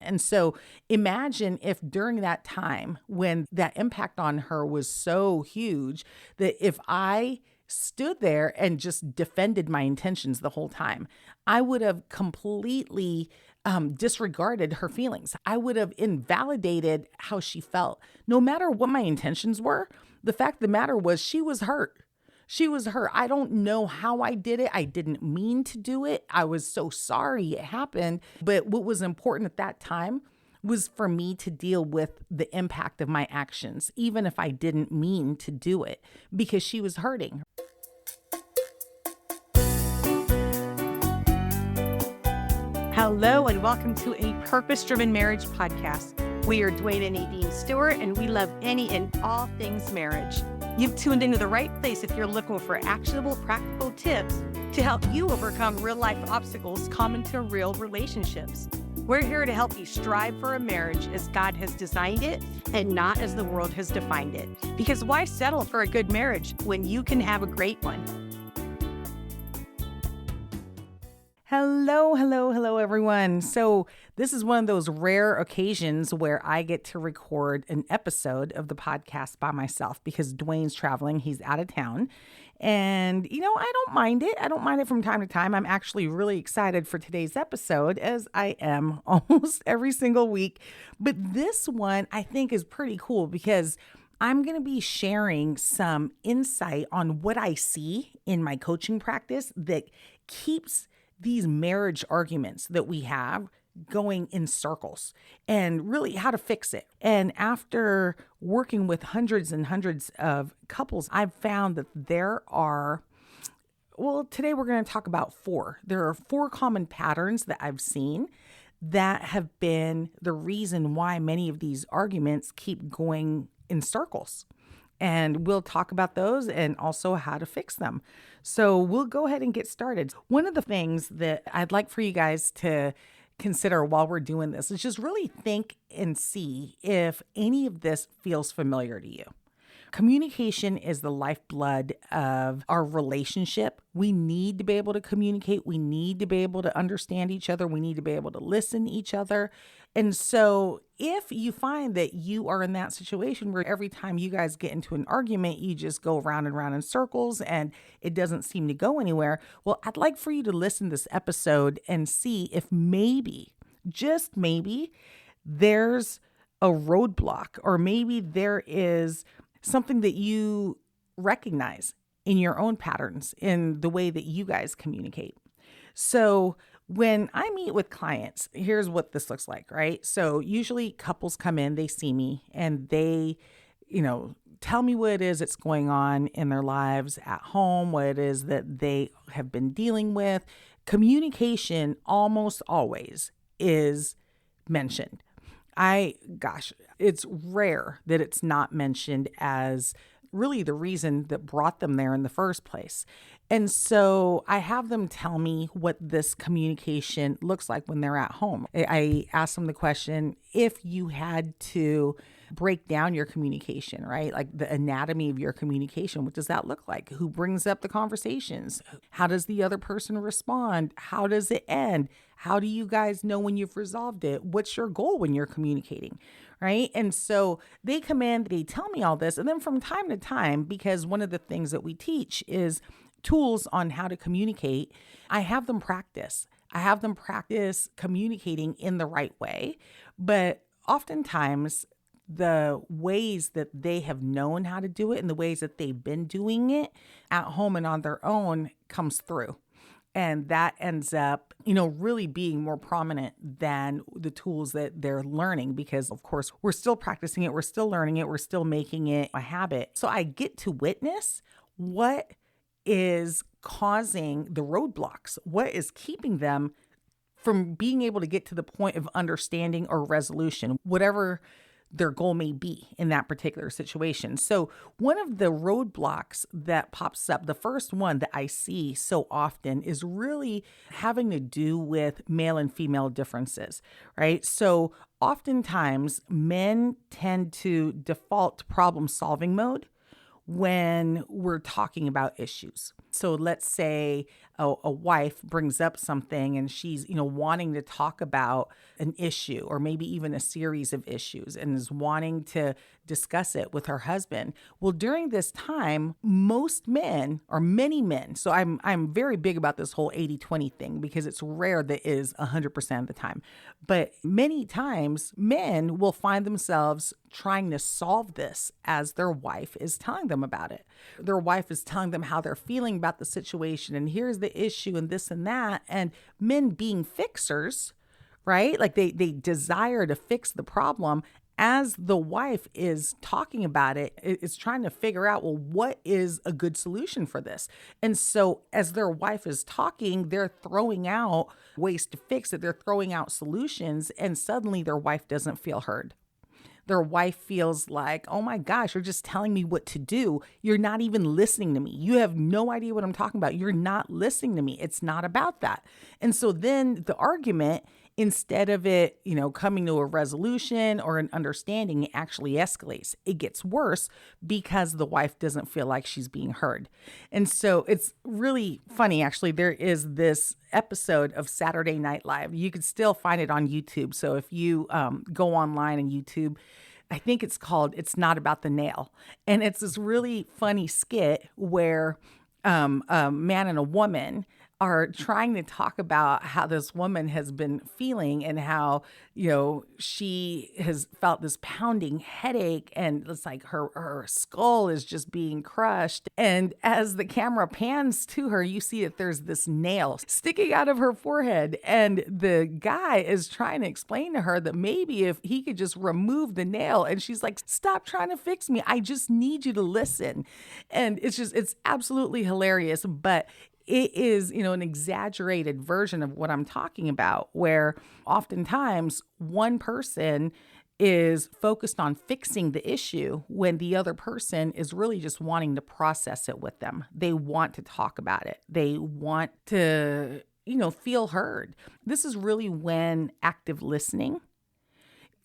And so imagine if during that time when that impact on her was so huge that if I stood there and just defended my intentions the whole time, I would have completely disregarded her feelings. I would have invalidated how she felt. No matter what my intentions were, the fact of the matter was she was hurt. She was hurt. I don't know how I did it. I didn't mean to do it. I was so sorry it happened. But what was important at that time was for me to deal with the impact of my actions, even if I didn't mean to do it, because she was hurting. Hello, and welcome to a Purpose-Driven Marriage podcast. We are Duane and Nadine Stewart, and we love any and all things marriage. You've tuned into the right place if you're looking for actionable, practical tips to help you overcome real-life obstacles common to real relationships. We're here to help you strive for a marriage as God has designed it and not as the world has defined it. Because why settle for a good marriage when you can have a great one? Hello, everyone. So this is one of those rare occasions where I get to record an episode of the podcast by myself because Duane's traveling. He's out of town. And, I don't mind it. I don't mind it from time to time. I'm actually really excited for today's episode, as I am almost every single week. But this one I think is pretty cool because I'm going to be sharing some insight on what I see in my coaching practice that keeps these marriage arguments that we have going in circles and really how to fix it. And after working with hundreds and hundreds of couples, I've found that today we're going to talk about four. There are four common patterns that I've seen that have been the reason why many of these arguments keep going in circles. And we'll talk about those and also how to fix them. So we'll go ahead and get started. One of the things that I'd like for you guys to consider while we're doing this is just really think and see if any of this feels familiar to you. Communication is the lifeblood of our relationship. We need to be able to communicate. We need to be able to understand each other. We need to be able to listen to each other. And so if you find that you are in that situation where every time you guys get into an argument, you just go round and round in circles and it doesn't seem to go anywhere, well, I'd like for you to listen to this episode and see if maybe, just maybe, there's a roadblock or maybe there is something that you recognize in your own patterns in the way that you guys communicate. So when I meet with clients, here's what this looks like, right? So usually couples come in, they see me and they, tell me what it is that's going on in their lives at home, what it is that they have been dealing with. Communication almost always is mentioned. It's rare that it's not mentioned as really the reason that brought them there in the first place. And so I have them tell me what this communication looks like when they're at home. I ask them the question, if you had to break down your communication, right? Like the anatomy of your communication, what does that look like? Who brings up the conversations? How does the other person respond? How does it end? How do you guys know when you've resolved it? What's your goal when you're communicating, right? And so they come in, they tell me all this. And then from time to time, because one of the things that we teach is tools on how to communicate, I have them practice. I have them practice communicating in the right way. But oftentimes, the ways that they have known how to do it and the ways that they've been doing it at home and on their own comes through. And that ends up, really being more prominent than the tools that they're learning because, of course, we're still practicing it. We're still learning it. We're still making it a habit. So I get to witness what is causing the roadblocks, what is keeping them from being able to get to the point of understanding or resolution, whatever their goal may be in that particular situation. So one of the roadblocks that pops up, the first one that I see so often is really having to do with male and female differences, right? So oftentimes men tend to default to problem solving mode when we're talking about issues. So let's say a wife brings up something and she's, wanting to talk about an issue or maybe even a series of issues and is wanting to discuss it with her husband. Well, during this time, most men or many men, so I'm very big about this whole 80-20 thing because it's rare that is 100% of the time. But many times men will find themselves trying to solve this as their wife is telling them about it. Their wife is telling them how they're feeling about the situation and here's the issue and this and that. And men being fixers, right? Like they desire to fix the problem. As the wife is talking about it, is trying to figure out, well, what is a good solution for this? And so as their wife is talking, they're throwing out ways to fix it. They're throwing out solutions and suddenly their wife doesn't feel heard. Their wife feels like, oh my gosh, you're just telling me what to do. You're not even listening to me. You have no idea what I'm talking about. You're not listening to me. It's not about that. And so then the argument, instead of it, coming to a resolution or an understanding, it actually escalates. It gets worse because the wife doesn't feel like she's being heard. And so it's really funny, actually. There is this episode of Saturday Night Live. You can still find it on YouTube. So if you go online on YouTube, I think it's called It's Not About the Nail. And it's this really funny skit where a man and a woman are trying to talk about how this woman has been feeling and how, she has felt this pounding headache and it's like her skull is just being crushed. And as the camera pans to her, you see that there's this nail sticking out of her forehead. And the guy is trying to explain to her that maybe if he could just remove the nail, and she's like, stop trying to fix me. I just need you to listen. And it's absolutely hilarious. But it is, an exaggerated version of what I'm talking about, where oftentimes one person is focused on fixing the issue when the other person is really just wanting to process it with them. They want to talk about it. They want to, feel heard. This is really when active listening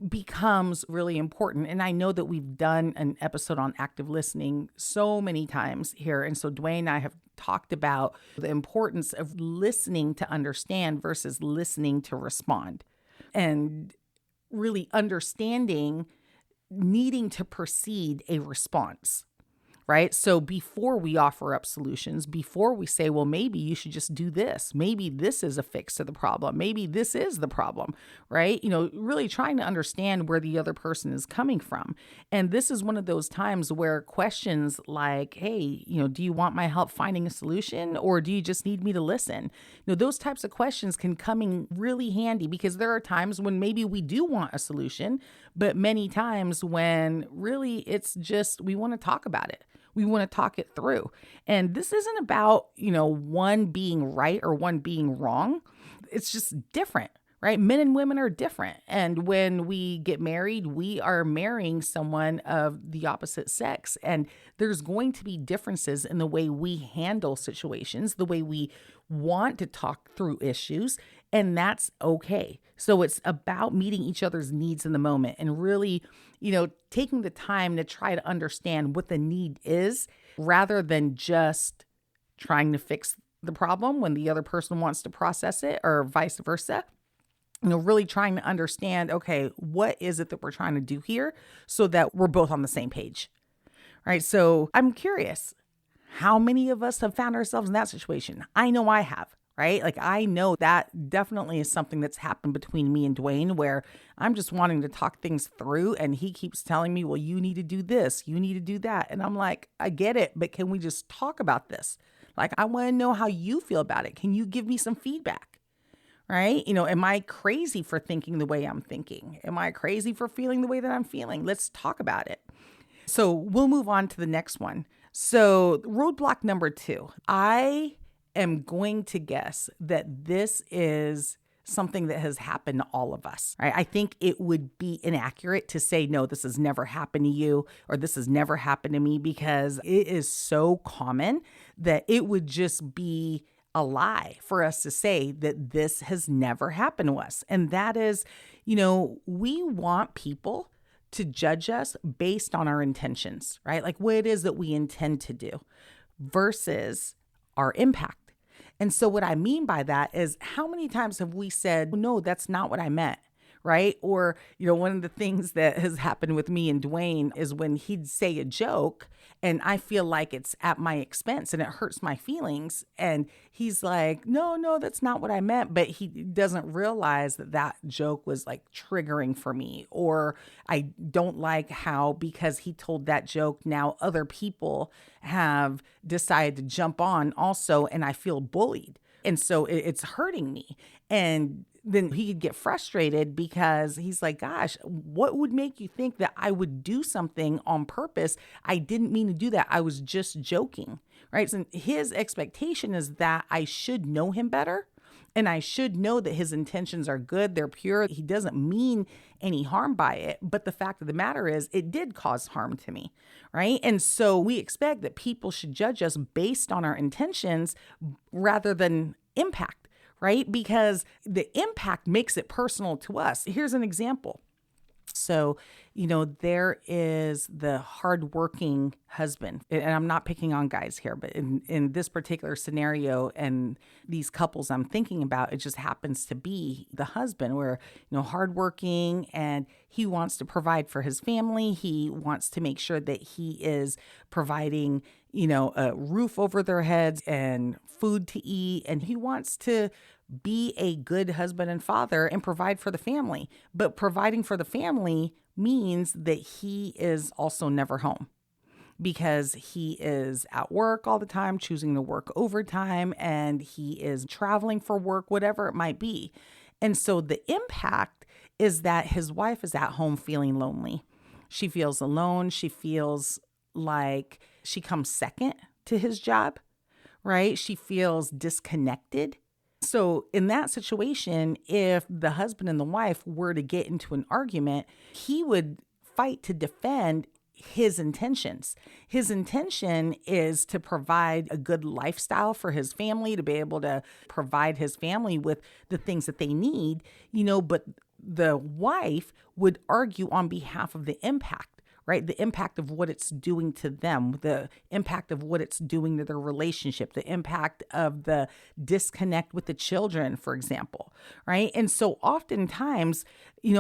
becomes really important. And I know that we've done an episode on active listening so many times here. And so Duane and I have talked about the importance of listening to understand versus listening to respond, and really understanding needing to precede a response. Right? So before we offer up solutions, before we say, well, maybe you should just do this. Maybe this is a fix to the problem. Maybe this is the problem, right? Really trying to understand where the other person is coming from. And this is one of those times where questions like, hey, do you want my help finding a solution or do you just need me to listen? Those types of questions can come in really handy because there are times when maybe we do want a solution, but many times when really it's just, we want to talk about it. We want to talk it through. And this isn't about, one being right or one being wrong. It's just different, right? Men and women are different. And when we get married, we are marrying someone of the opposite sex. And there's going to be differences in the way we handle situations, the way we want to talk through issues. And that's okay. So it's about meeting each other's needs in the moment and really, taking the time to try to understand what the need is rather than just trying to fix the problem when the other person wants to process it or vice versa. Really trying to understand, okay, what is it that we're trying to do here so that we're both on the same page, right? So I'm curious, how many of us have found ourselves in that situation? I know I have. Right? Like I know that definitely is something that's happened between me and Duane where I'm just wanting to talk things through and he keeps telling me, well, you need to do this, you need to do that. And I'm like, I get it, but can we just talk about this? Like, I want to know how you feel about it. Can you give me some feedback? Right? Am I crazy for thinking the way I'm thinking? Am I crazy for feeling the way that I'm feeling? Let's talk about it. So we'll move on to the next one. So roadblock number 2, I am going to guess that this is something that has happened to all of us, right? I think it would be inaccurate to say, no, this has never happened to you or this has never happened to me because it is so common that it would just be a lie for us to say that this has never happened to us. And that is, we want people to judge us based on our intentions, right? Like what it is that we intend to do versus our impact. And so what I mean by that is, how many times have we said, no, that's not what I meant? Right? Or, one of the things that has happened with me and Duane is when he'd say a joke and I feel like it's at my expense and it hurts my feelings. And he's like, no, that's not what I meant. But he doesn't realize that that joke was like triggering for me. Or I don't like how, because he told that joke, now other people have decided to jump on also, and I feel bullied. And so it's hurting me. And then he could get frustrated because he's like, gosh, what would make you think that I would do something on purpose? I didn't mean to do that. I was just joking, right? So his expectation is that I should know him better. And I should know that his intentions are good. They're pure. He doesn't mean any harm by it. But the fact of the matter is, it did cause harm to me, right? And so we expect that people should judge us based on our intentions rather than impact. Right? Because the impact makes it personal to us. Here's an example. So, there is the hardworking husband, and I'm not picking on guys here, but in this particular scenario and these couples I'm thinking about, it just happens to be the husband where, hardworking, and he wants to provide for his family. He wants to make sure that he is providing, a roof over their heads and food to eat. And he wants to be a good husband and father and provide for the family. But providing for the family means that he is also never home because he is at work all the time, choosing to work overtime, and he is traveling for work, whatever it might be. And so the impact is that his wife is at home feeling lonely. She feels alone. She feels like she comes second to his job, right? She feels disconnected. So in that situation, if the husband and the wife were to get into an argument, he would fight to defend his intentions. His intention is to provide a good lifestyle for his family, to be able to provide his family with the things that they need, but the wife would argue on behalf of the impact. Right? The impact of what it's doing to them, the impact of what it's doing to their relationship, the impact of the disconnect with the children, for example. Right? And so oftentimes,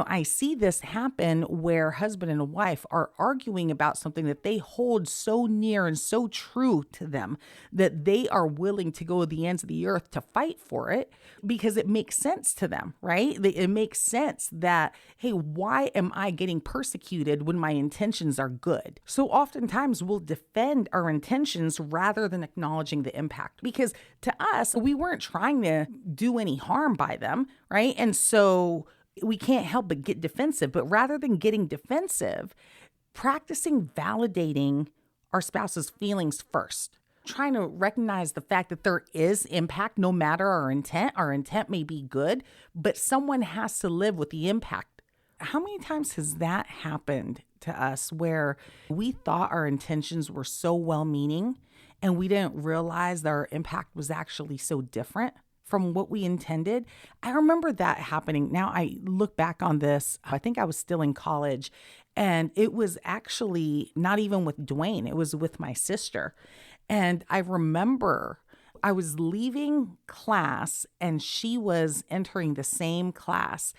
I see this happen where husband and wife are arguing about something that they hold so near and so true to them that they are willing to go to the ends of the earth to fight for it because it makes sense to them, right? It makes sense that, hey, why am I getting persecuted when my intentions are good? So oftentimes we'll defend our intentions rather than acknowledging the impact, because to us, we weren't trying to do any harm by them, right? And so we can't help but get defensive. But rather than getting defensive, practicing validating our spouse's feelings first, trying to recognize the fact that there is impact no matter our intent. Our intent may be good, but someone has to live with the impact. How many times has that happened to us where we thought our intentions were so well-meaning and we didn't realize that our impact was actually so different from what we intended? I remember that happening. Now I look back on this, I think I was still in college, and it was actually not even with Duane, it was with my sister. And I remember I was leaving class and she was entering the same class.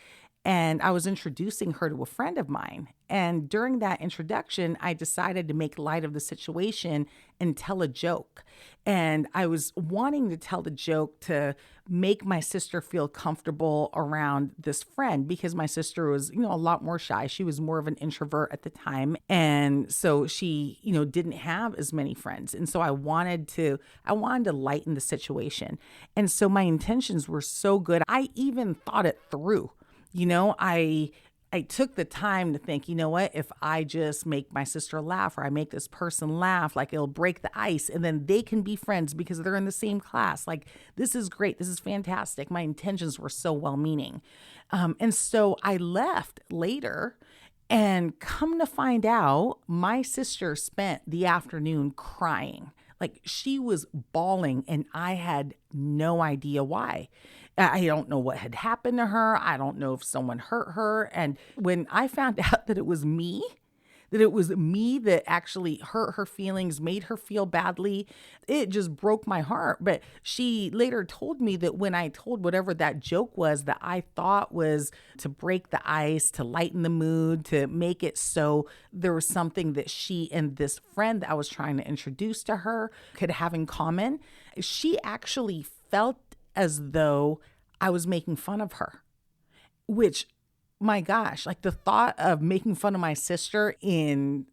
And I was introducing her to a friend of mine. And during that introduction, I decided to make light of the situation and tell a joke. And I was wanting to tell the joke to make my sister feel comfortable around this friend, because my sister was, a lot more shy. She was more of an introvert at the time. And so she, didn't have as many friends. And so I wanted to lighten the situation. And so my intentions were so good. I even thought it through. I took the time to think, what, if I just make my sister laugh, or I make this person laugh, like it'll break the ice and then they can be friends because they're in the same class. Like, this is great. This is fantastic. My intentions were so well-meaning. And so I left later, and come to find out, my sister spent the afternoon crying. Like, she was bawling and I had no idea why. I don't know what had happened to her. I don't know if someone hurt her. And when I found out that it was me that it was me that actually hurt her feelings, made her feel badly. It just broke my heart. But she later told me that when I told whatever that joke was that I thought was to break the ice, to lighten the mood, to make it so there was something that she and this friend that I was trying to introduce to her could have in common, she actually felt as though I was making fun of her, which, my gosh, like the thought of making fun of my sister in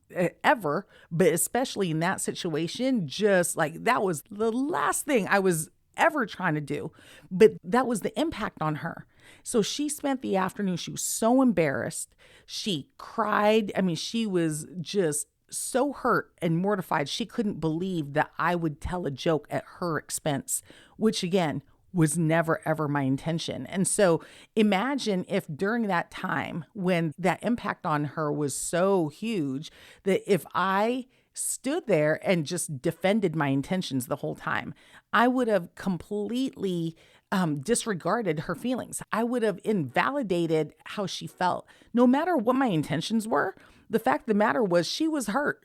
ever, but especially in that situation, just like that was the last thing I was ever trying to do. But that was the impact on her. So she spent the afternoon, she was so embarrassed. She cried. I mean, she was just so hurt and mortified. She couldn't believe that I would tell a joke at her expense, which again, was never, ever my intention. And so imagine if during that time when that impact on her was so huge that if I stood there and just defended my intentions the whole time, I would have completely disregarded her feelings. I would have invalidated how she felt. No matter what my intentions were, the fact of the matter was she was hurt.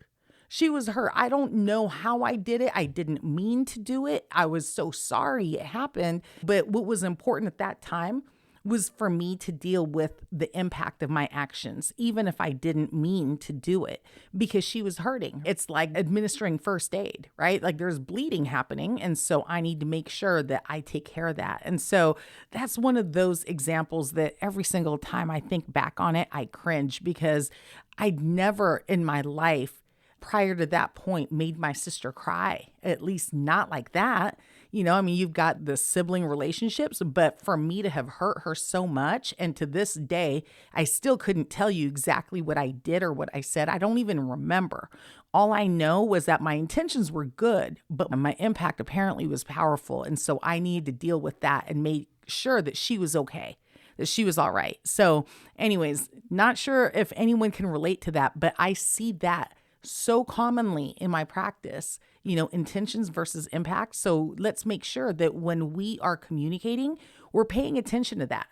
She was hurt. I don't know how I did it. I didn't mean to do it. I was so sorry it happened. But what was important at that time was for me to deal with the impact of my actions, even if I didn't mean to do it, because she was hurting. It's like administering first aid, right? Like there's bleeding happening. And so I need to make sure that I take care of that. And so that's one of those examples that every single time I think back on it, I cringe because I'd never in my life prior to that point made my sister cry, at least not like that. You know, I mean, you've got the sibling relationships, but for me to have hurt her so much, and to this day, I still couldn't tell you exactly what I did or what I said. I don't even remember. All I know was that my intentions were good, but my impact apparently was powerful. And so I needed to deal with that and make sure that she was okay, that she was all right. So anyways, not sure if anyone can relate to that, but I see that so commonly in my practice, you know, intentions versus impact. So let's make sure that when we are communicating, we're paying attention to that,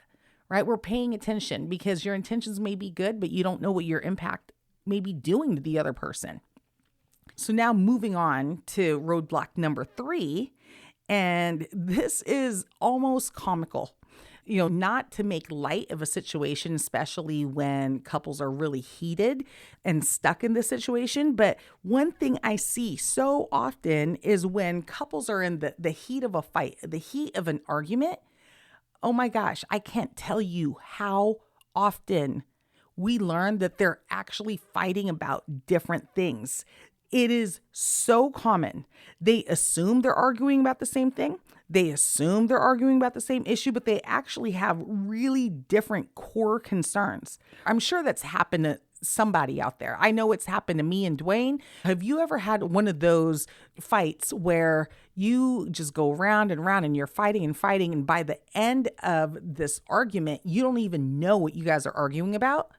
right? We're paying attention because your intentions may be good, but you don't know what your impact may be doing to the other person. So now moving on to roadblock number 3, and this is almost comical. You know, not to make light of a situation, especially when couples are really heated and stuck in this situation. But one thing I see so often is when couples are in the heat of a fight, the heat of an argument. Oh my gosh, I can't tell you how often we learn that they're actually fighting about different things. It is so common. They assume they're arguing about the same thing. They assume they're arguing about the same issue, but they actually have really different core concerns. I'm sure that's happened to somebody out there. I know it's happened to me and Duane. Have you ever had one of those fights where you just go round and round and you're fighting and fighting, and by the end of this argument, you don't even know what you guys are arguing about?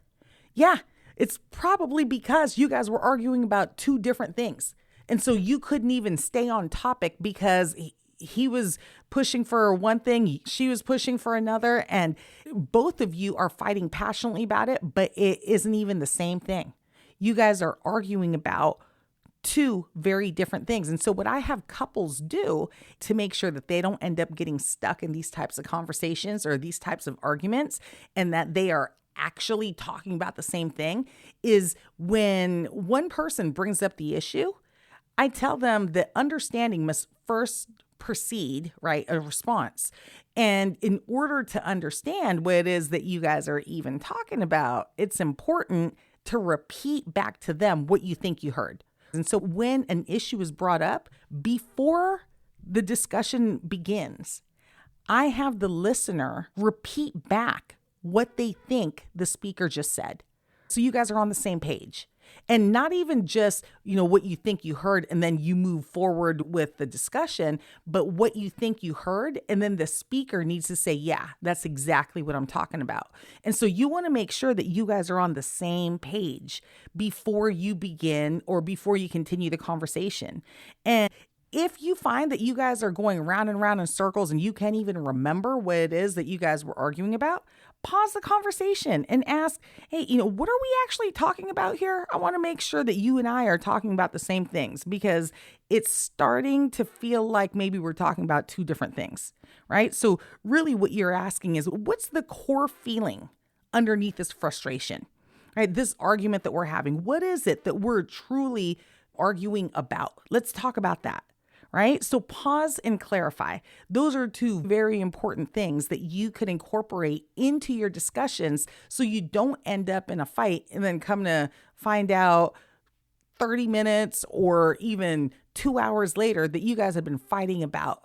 Yeah, it's probably because you guys were arguing about 2 different things. And so you couldn't even stay on topic because he was pushing for one thing, she was pushing for another, and both of you are fighting passionately about it, but it isn't even the same thing. You guys are arguing about 2 very different things. And so what I have couples do to make sure that they don't end up getting stuck in these types of conversations or these types of arguments, and that they are actually talking about the same thing, is when one person brings up the issue, I tell them that understanding must first precede, right, a response. And in order to understand what it is that you guys are even talking about, it's important to repeat back to them what you think you heard. And so when an issue is brought up, before the discussion begins, I have the listener repeat back what they think the speaker just said. So you guys are on the same page. And not even just, you know, what you think you heard and then you move forward with the discussion, but what you think you heard. And then the speaker needs to say, yeah, that's exactly what I'm talking about. And so you want to make sure that you guys are on the same page before you begin or before you continue the conversation. And if you find that you guys are going round and round in circles and you can't even remember what it is that you guys were arguing about, pause the conversation and ask, hey, what are we actually talking about here? I want to make sure that you and I are talking about the same things, because it's starting to feel like maybe we're talking about two different things, right? So really what you're asking is, what's the core feeling underneath this frustration, right? This argument that we're having, what is it that we're truly arguing about? Let's talk about that. Right? So pause and clarify. Those are two very important things that you could incorporate into your discussions so you don't end up in a fight and then come to find out 30 minutes or even 2 hours later that you guys have been fighting about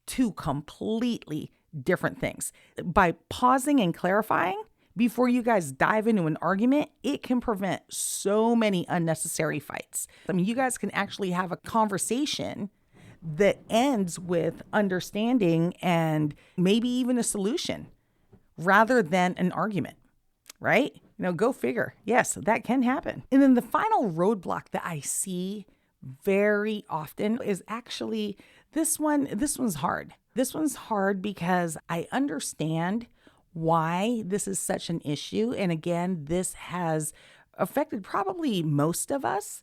two completely different things. By pausing and clarifying before you guys dive into an argument, it can prevent so many unnecessary fights. I mean, you guys can actually have a conversation that ends with understanding and maybe even a solution rather than an argument, right? Go figure. Yes, that can happen. And then the final roadblock that I see very often is actually this one. This one's hard. This one's hard because I understand why this is such an issue. And again, this has affected probably most of us.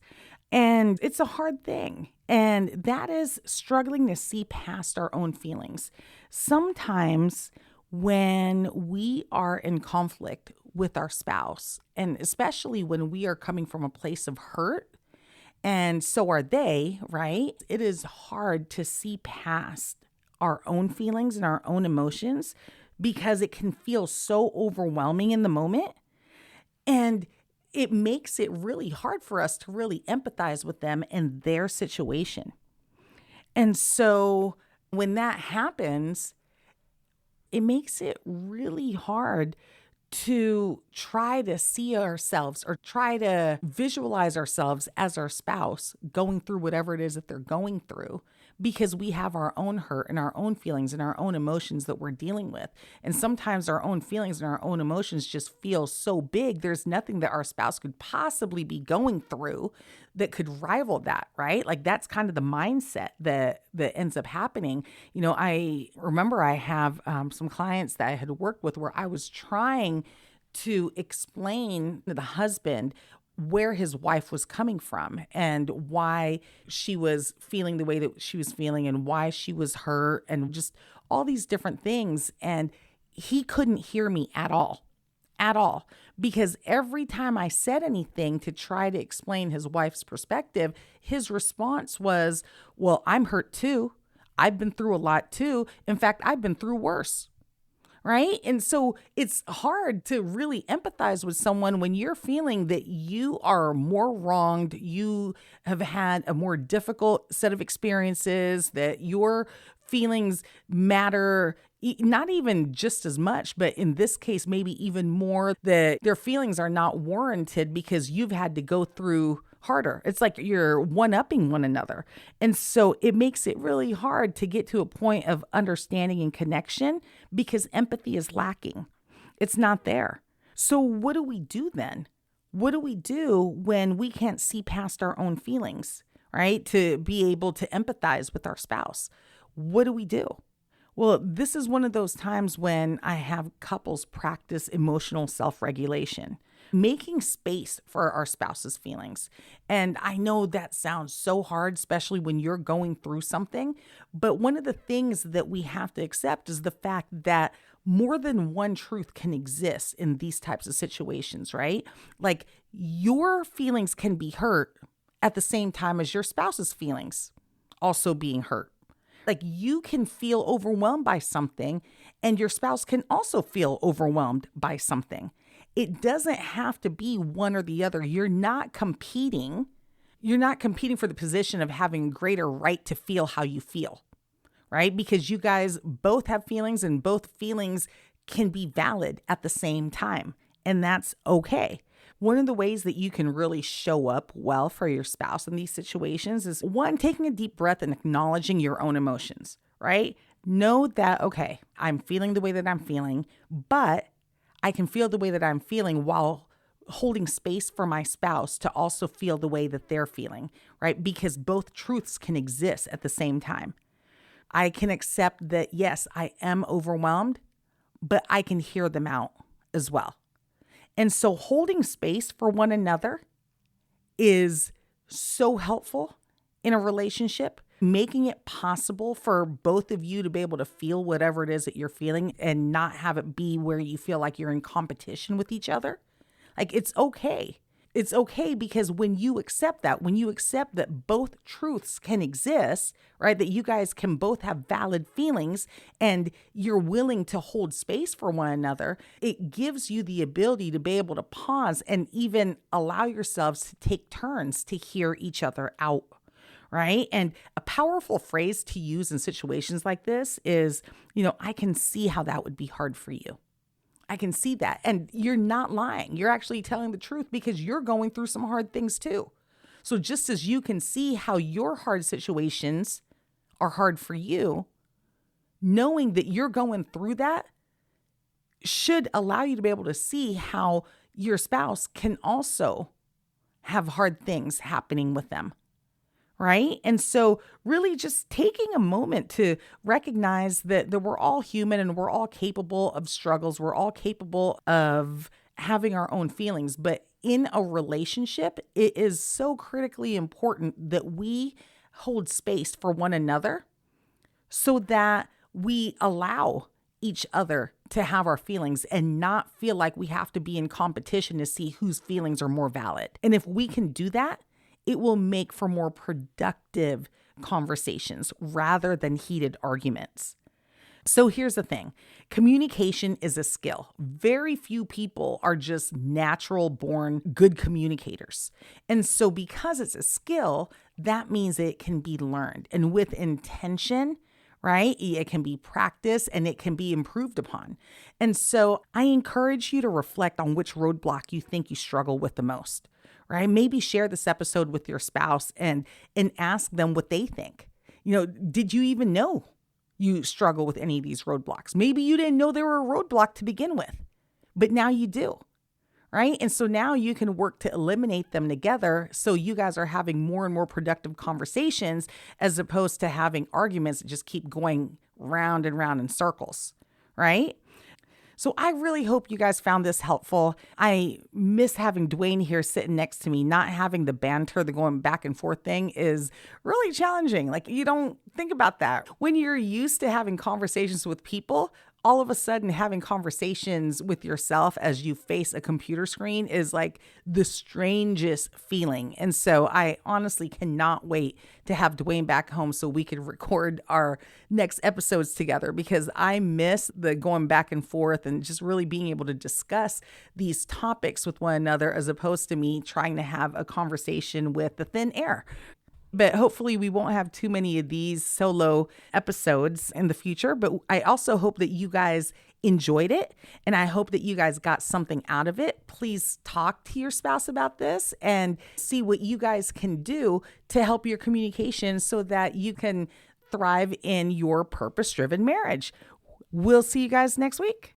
And it's a hard thing. And that is struggling to see past our own feelings. Sometimes when we are in conflict with our spouse, and especially when we are coming from a place of hurt, and so are they, right? It is hard to see past our own feelings and our own emotions because it can feel so overwhelming in the moment. And it makes it really hard for us to really empathize with them and their situation. And so when that happens, it makes it really hard to try to see ourselves or try to visualize ourselves as our spouse going through whatever it is that they're going through, because we have our own hurt and our own feelings and our own emotions that we're dealing with. And sometimes our own feelings and our own emotions just feel so big. There's nothing that our spouse could possibly be going through that could rival that, right? Like that's kind of the mindset that ends up happening. I remember I have some clients that I had worked with where I was trying to explain to the husband where his wife was coming from and why she was feeling the way that she was feeling and why she was hurt and just all these different things. And he couldn't hear me at all, because every time I said anything to try to explain his wife's perspective, his response was, well, I'm hurt too. I've been through a lot too. In fact, I've been through worse. Right? And so it's hard to really empathize with someone when you're feeling that you are more wronged, you have had a more difficult set of experiences, that your feelings matter not even just as much, but in this case, maybe even more, that their feelings are not warranted because you've had to go through harder. It's like you're one-upping one another. And so it makes it really hard to get to a point of understanding and connection because empathy is lacking. It's not there. So what do we do then? What do we do when we can't see past our own feelings, right? To be able to empathize with our spouse. What do we do? Well, this is one of those times when I have couples practice emotional self-regulation, making space for our spouse's feelings. And I know that sounds so hard, especially when you're going through something. But one of the things that we have to accept is the fact that more than one truth can exist in these types of situations, right? Like your feelings can be hurt at the same time as your spouse's feelings also being hurt. Like you can feel overwhelmed by something and your spouse can also feel overwhelmed by something. It doesn't have to be one or the other. You're not competing. You're not competing for the position of having greater right to feel how you feel, right? Because you guys both have feelings and both feelings can be valid at the same time. And that's okay. One of the ways that you can really show up well for your spouse in these situations is one, taking a deep breath and acknowledging your own emotions, right? Know that, okay, I'm feeling the way that I'm feeling, but I can feel the way that I'm feeling while holding space for my spouse to also feel the way that they're feeling, right? Because both truths can exist at the same time. I can accept that, yes, I am overwhelmed, but I can hear them out as well. And so holding space for one another is so helpful in a relationship, making it possible for both of you to be able to feel whatever it is that you're feeling and not have it be where you feel like you're in competition with each other. Like, it's okay. It's okay because when you accept that both truths can exist, right? That you guys can both have valid feelings and you're willing to hold space for one another, it gives you the ability to be able to pause and even allow yourselves to take turns to hear each other out, right? And a powerful phrase to use in situations like this is, I can see how that would be hard for you. I can see that. And you're not lying. You're actually telling the truth because you're going through some hard things too. So just as you can see how your hard situations are hard for you, knowing that you're going through that should allow you to be able to see how your spouse can also have hard things happening with them. Right? And so really just taking a moment to recognize that we're all human and we're all capable of struggles. We're all capable of having our own feelings. But in a relationship, it is so critically important that we hold space for one another so that we allow each other to have our feelings and not feel like we have to be in competition to see whose feelings are more valid. And if we can do that, it will make for more productive conversations rather than heated arguments. So here's the thing. Communication is a skill. Very few people are just natural born good communicators. And so because it's a skill, that means it can be learned. And with intention, right? It can be practiced and it can be improved upon. And so I encourage you to reflect on which roadblock you think you struggle with the most. Right? Maybe share this episode with your spouse and ask them what they think. Did you even know you struggle with any of these roadblocks? Maybe you didn't know they were a roadblock to begin with, but now you do, right? And so now you can work to eliminate them together so you guys are having more and more productive conversations as opposed to having arguments that just keep going round and round in circles, right? So I really hope you guys found this helpful. I miss having Duane here sitting next to me. Not having the banter, the going back and forth thing is really challenging. Like, you don't think about that. When you're used to having conversations with people, all of a sudden having conversations with yourself as you face a computer screen is like the strangest feeling. And so I honestly cannot wait to have Duane back home so we could record our next episodes together because I miss the going back and forth and just really being able to discuss these topics with one another as opposed to me trying to have a conversation with the thin air. But hopefully we won't have too many of these solo episodes in the future. But I also hope that you guys enjoyed it. And I hope that you guys got something out of it. Please talk to your spouse about this and see what you guys can do to help your communication so that you can thrive in your purpose-driven marriage. We'll see you guys next week.